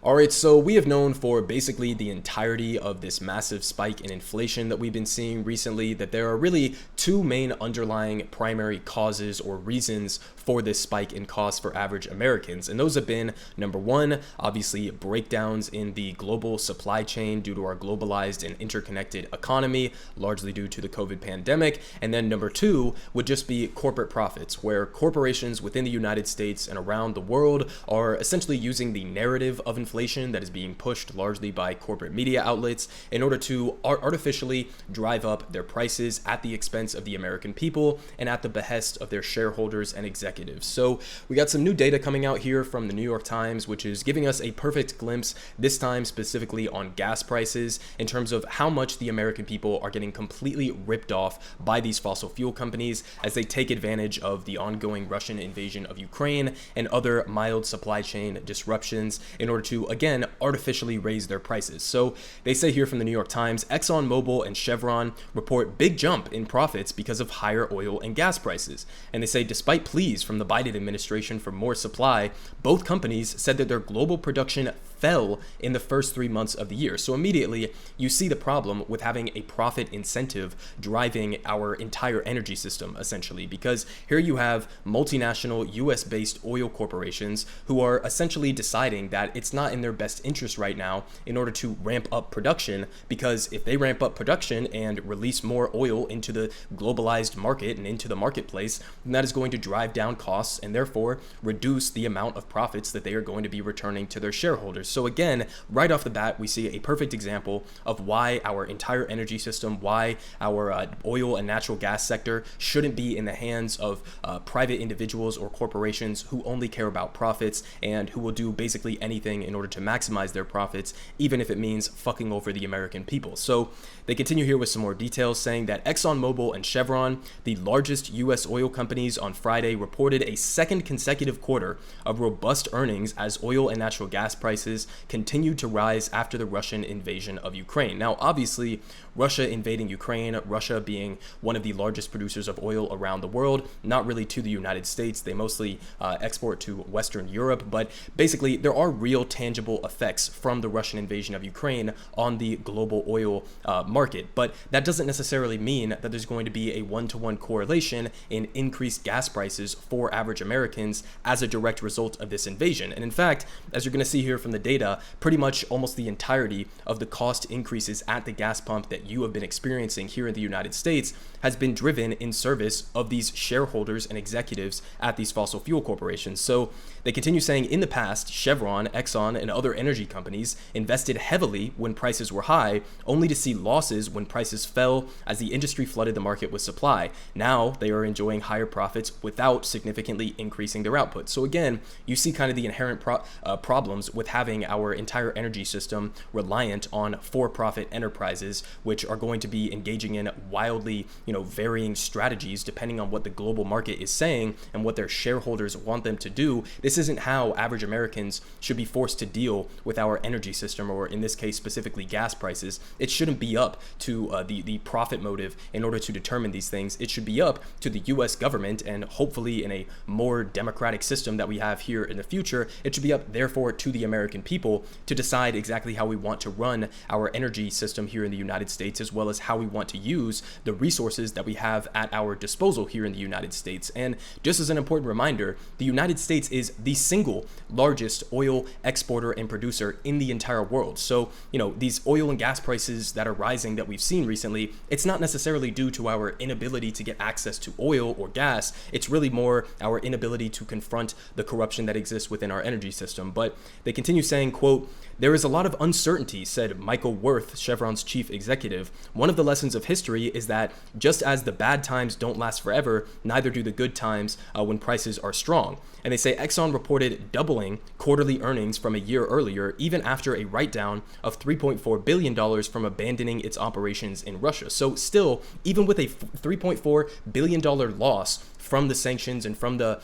All right, so we have known for basically the entirety of this massive spike in inflation that we've been seeing recently that there are really two main underlying primary causes or reasons for this spike in costs for average Americans. And those have been, number one, obviously breakdowns in the global supply chain due to our globalized and interconnected economy, largely due to the COVID pandemic. And then number two would just be corporate profits, where corporations within the United States and around the world are essentially using the narrative of inflation that is being pushed largely by corporate media outlets in order to artificially drive up their prices at the expense of the American people and at the behest of their shareholders and executives. So we got some new data coming out here from the New York Times, which is giving us a perfect glimpse, this time specifically on gas prices, in terms of how much the American people are getting completely ripped off by these fossil fuel companies as they take advantage of the ongoing Russian invasion of Ukraine and other mild supply chain disruptions in order to again artificially raise their prices. So they say here from the New York Times, ExxonMobil and Chevron report big jump in profits because of higher oil and gas prices. And they say despite pleas from the Biden administration for more supply, both companies said that their global production fell in the first 3 months of the year. So immediately you see the problem with having a profit incentive driving our entire energy system, essentially, because here you have multinational US-based oil corporations who are essentially deciding that it's not in their best interest right now in order to ramp up production, because if they ramp up production and release more oil into the globalized market and into the marketplace, then that is going to drive down costs and therefore reduce the amount of profits that they are going to be returning to their shareholders. So again, right off the bat, we see a perfect example of why our entire energy system, why our oil and natural gas sector shouldn't be in the hands of private individuals or corporations who only care about profits and who will do basically anything in order to maximize their profits, even if it means fucking over the American people. So they continue here with some more details, saying that ExxonMobil and Chevron, the largest US oil companies, on Friday reported a second consecutive quarter of robust earnings as oil and natural gas prices continued to rise after the Russian invasion of Ukraine. Now, obviously, Russia invading Ukraine, Russia being one of the largest producers of oil around the world, not really to the United States. They mostly export to Western Europe, but basically there are real tangible effects from the Russian invasion of Ukraine on the global oil market. But that doesn't necessarily mean that there's going to be a one-to-one correlation in increased gas prices for average Americans as a direct result of this invasion. And in fact, as you're going to see here from the data, pretty much almost the entirety of the cost increases at the gas pump that you have been experiencing here in the United States has been driven in service of these shareholders and executives at these fossil fuel corporations. So they continue saying in the past, Chevron, Exxon, and other energy companies invested heavily when prices were high, only to see losses when prices fell as the industry flooded the market with supply. Now they are enjoying higher profits without significantly increasing their output. So again, you see kind of the inherent problems with having our entire energy system reliant on for-profit enterprises, which are going to be engaging in wildly, varying strategies depending on what the global market is saying and what their shareholders want them to do. This isn't how average Americans should be forced to deal with our energy system, or in this case specifically gas prices. It shouldn't be up to the profit motive in order to determine these things. It should be up to the US government, and hopefully in a more democratic system that we have here in the future, it should be up therefore to the American people to decide exactly how we want to run our energy system here in the United States, as well as how we want to use the resources that we have at our disposal here in the United States. And just as an important reminder, the United States is the single largest oil exporter and producer in the entire world. So, these oil and gas prices that are rising that we've seen recently, it's not necessarily due to our inability to get access to oil or gas. It's really more our inability to confront the corruption that exists within our energy system. But they continue saying, quote, "There is a lot of uncertainty," said Michael Worth, Chevron's chief executive. "One of the lessons of history is that just as the bad times don't last forever, neither do the good times when prices are strong." And they say Exxon reported doubling quarterly earnings from a year earlier, even after a write-down of $3.4 billion from abandoning its operations in Russia. So still, even with a $3.4 billion loss from the sanctions and from the,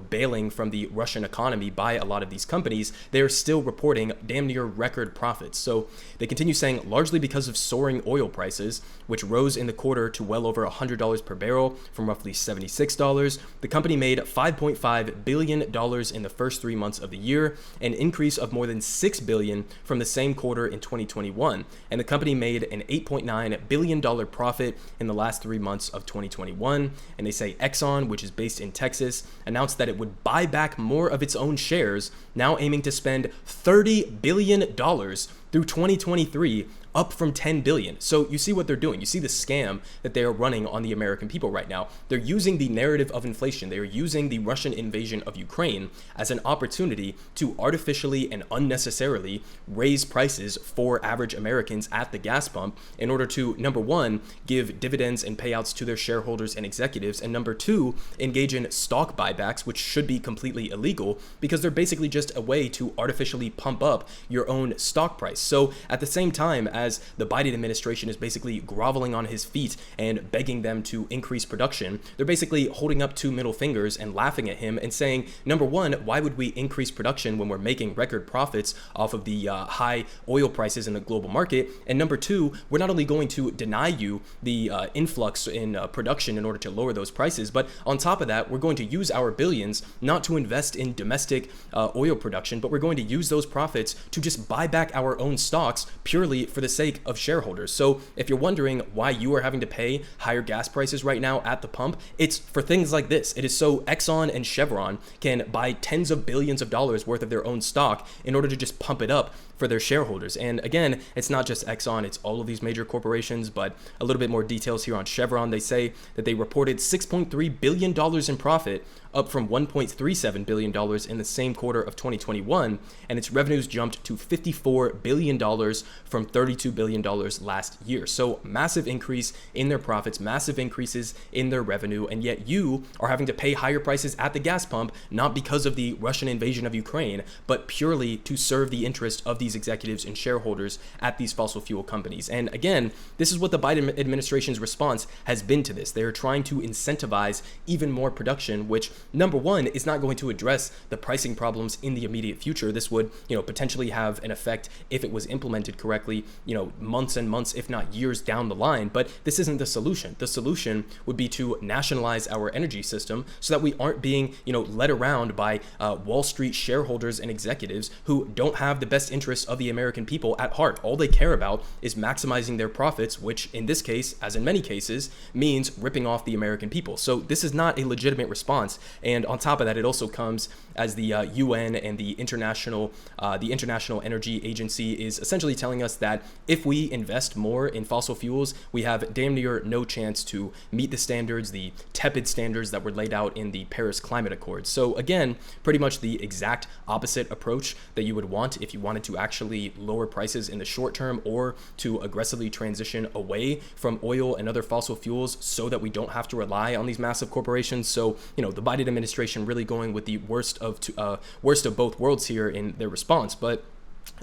bailing from the Russian economy by a lot of these companies, they're still reporting damn near record profits. So they continue saying, largely because of soaring oil prices, which rose in the quarter to well over $100 per barrel from roughly $76, the company made $5.5 billion in the first 3 months of the year, an increase of more than $6 billion from the same quarter in 2021. And the company made an $8.9 billion profit in the last 3 months of 2021. And they say Exxon, which is based in Texas, announced that it would buy back more of its own shares, now aiming to spend $30 billion through 2023, up from $10 billion. So you see what they're doing. You see the scam that they are running on the American people right now. They're using the narrative of inflation. They are using the Russian invasion of Ukraine as an opportunity to artificially and unnecessarily raise prices for average Americans at the gas pump in order to, number one, give dividends and payouts to their shareholders and executives, and number two, engage in stock buybacks, which should be completely illegal because they're basically just a way to artificially pump up your own stock price. So at the same time as the Biden administration is basically groveling on his feet and begging them to increase production, they're basically holding up two middle fingers and laughing at him and saying, number one, why would we increase production when we're making record profits off of the high oil prices in the global market? And number two, we're not only going to deny you the influx in production in order to lower those prices, but on top of that, we're going to use our billions not to invest in domestic oil production, but we're going to use those profits to just buy back our own stocks purely for the sake of shareholders. So if you're wondering why you are having to pay higher gas prices right now at the pump, it's for things like this. It is so Exxon and Chevron can buy tens of billions of dollars worth of their own stock in order to just pump it up for their shareholders. And again, it's not just Exxon, it's all of these major corporations, but a little bit more details here on Chevron. They say that they reported $6.3 billion in profit, up from $1.37 billion in the same quarter of 2021, and its revenues jumped to $54 billion from $32 billion last year. So massive increase in their profits, massive increases in their revenue, and yet you are having to pay higher prices at the gas pump, not because of the Russian invasion of Ukraine, but purely to serve the interest of these executives and shareholders at these fossil fuel companies. And again, this is what the Biden administration's response has been to this. They're trying to incentivize even more production, which number one, is not going to address the pricing problems in the immediate future. This would, potentially have an effect if it was implemented correctly, months and months, if not years down the line. But this isn't the solution. The solution would be to nationalize our energy system so that we aren't being, led around by Wall Street shareholders and executives who don't have the best interests of the American people at heart. All they care about is maximizing their profits, which in this case, as in many cases, means ripping off the American people. So this is not a legitimate response. And on top of that, it also comes as the UN and the International Energy Agency is essentially telling us that if we invest more in fossil fuels, we have damn near no chance to meet the standards, the tepid standards that were laid out in the Paris Climate Accord. So again, pretty much the exact opposite approach that you would want if you wanted to actually lower prices in the short term or to aggressively transition away from oil and other fossil fuels so that we don't have to rely on these massive corporations. So, the Biden administration really going with the worst of both worlds here in their response. But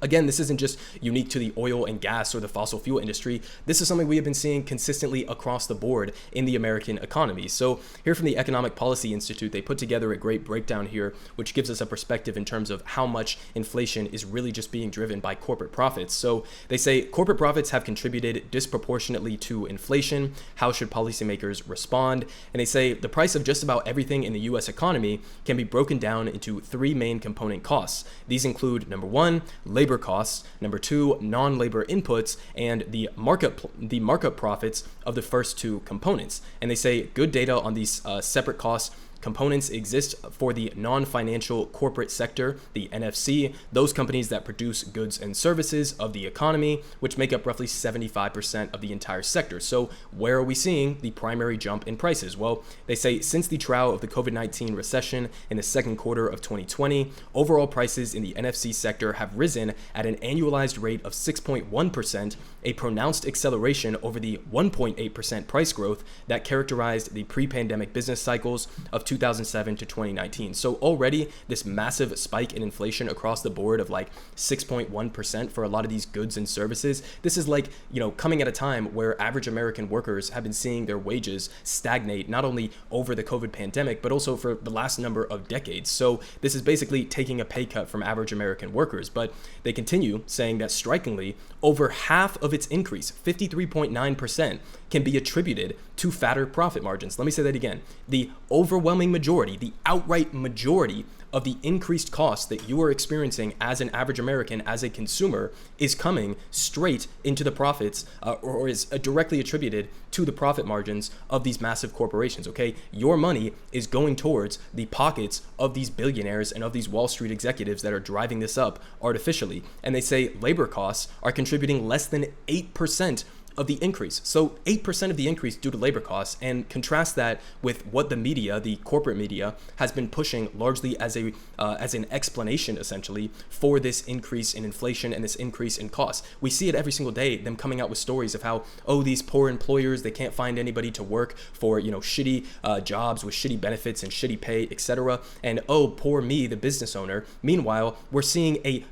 again, this isn't just unique to the oil and gas or the fossil fuel industry. This is something we have been seeing consistently across the board in the American economy. So here from the Economic Policy Institute, they put together a great breakdown here, which gives us a perspective in terms of how much inflation is really just being driven by corporate profits. So they say corporate profits have contributed disproportionately to inflation. How should policymakers respond? And they say the price of just about everything in the US economy can be broken down into three main component costs. These include, number one, labor costs, number two, non-labor inputs, and the markup profits of the first two components. And they say good data on these separate costs components exist for the non-financial corporate sector, the NFC, those companies that produce goods and services of the economy, which make up roughly 75% of the entire sector. So where are we seeing the primary jump in prices? Well, they say since the trial of the COVID-19 recession in the second quarter of 2020, overall prices in the NFC sector have risen at an annualized rate of 6.1%, a pronounced acceleration over the 1.8% price growth that characterized the pre-pandemic business cycles of 2007 to 2019. So already this massive spike in inflation across the board of like 6.1% for a lot of these goods and services. This is like, coming at a time where average American workers have been seeing their wages stagnate, not only over the COVID pandemic, but also for the last number of decades. So this is basically taking a pay cut from average American workers. But they continue saying that strikingly, over half of its increase, 53.9%, can be attributed to fatter profit margins. Let me say that again. The overwhelming majority, the outright majority of the increased costs that you are experiencing as an average American, as a consumer, is coming straight into the profits or is directly attributed to the profit margins of these massive corporations, okay? Your money is going towards the pockets of these billionaires and of these Wall Street executives that are driving this up artificially. And they say labor costs are contributing less than 8% of the increase. So 8% of the increase due to labor costs, and contrast that with what the media, the corporate media, has been pushing largely as an explanation essentially for this increase in inflation and this increase in costs. We see it every single day, them coming out with stories of how, these poor employers, they can't find anybody to work for, shitty jobs with shitty benefits and shitty pay, etc. And poor me, the business owner. Meanwhile, we're seeing a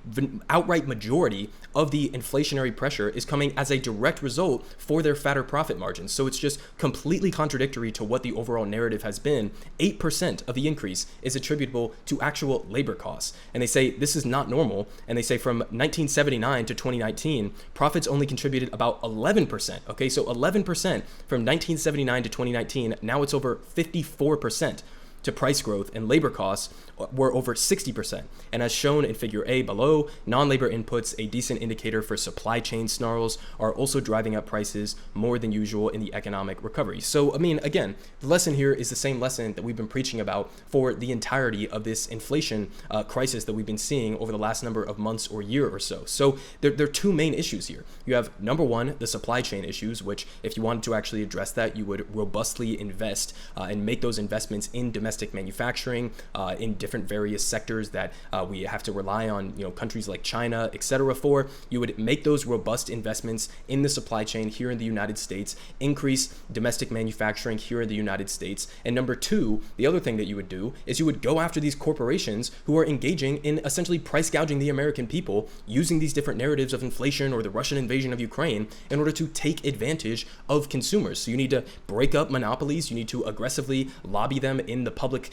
outright majority of the inflationary pressure is coming as a direct result for their fatter profit margins. So it's just completely contradictory to what the overall narrative has been. 8% of the increase is attributable to actual labor costs. And they say this is not normal. And they say from 1979 to 2019, profits only contributed about 11%. Okay, so 11% from 1979 to 2019, now it's over 54% to price growth, and labor costs were over 60%. And as shown in figure A below, non-labor inputs, a decent indicator for supply chain snarls, are also driving up prices more than usual in the economic recovery. So, again, the lesson here is the same lesson that we've been preaching about for the entirety of this inflation crisis that we've been seeing over the last number of months or year or so. So there are two main issues here. You have, number one, the supply chain issues, which if you wanted to actually address that, you would robustly invest and make those investments in domestic manufacturing, in different various sectors that we have to rely on, countries like China, etc. for. You would make those robust investments in the supply chain here in the United States, increase domestic manufacturing here in the United States. And number two, the other thing that you would do is you would go after these corporations who are engaging in essentially price gouging the American people, using these different narratives of inflation or the Russian invasion of Ukraine in order to take advantage of consumers. So you need to break up monopolies. You need to aggressively lobby them in the public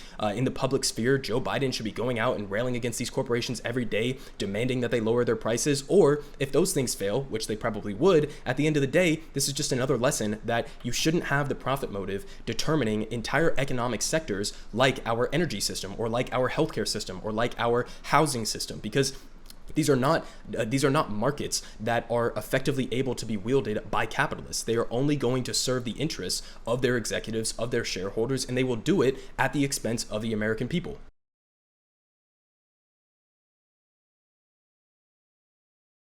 sphere. Joe Biden should be going out and railing against these corporations every day, demanding that they lower their prices. Or if those things fail, which they probably would, at the end of the day, this is just another lesson that you shouldn't have the profit motive determining entire economic sectors like our energy system or like our healthcare system or like our housing system, because these are not markets that are effectively able to be wielded by capitalists. They are only going to serve the interests of their executives, of their shareholders, and they will do it at the expense of the American people.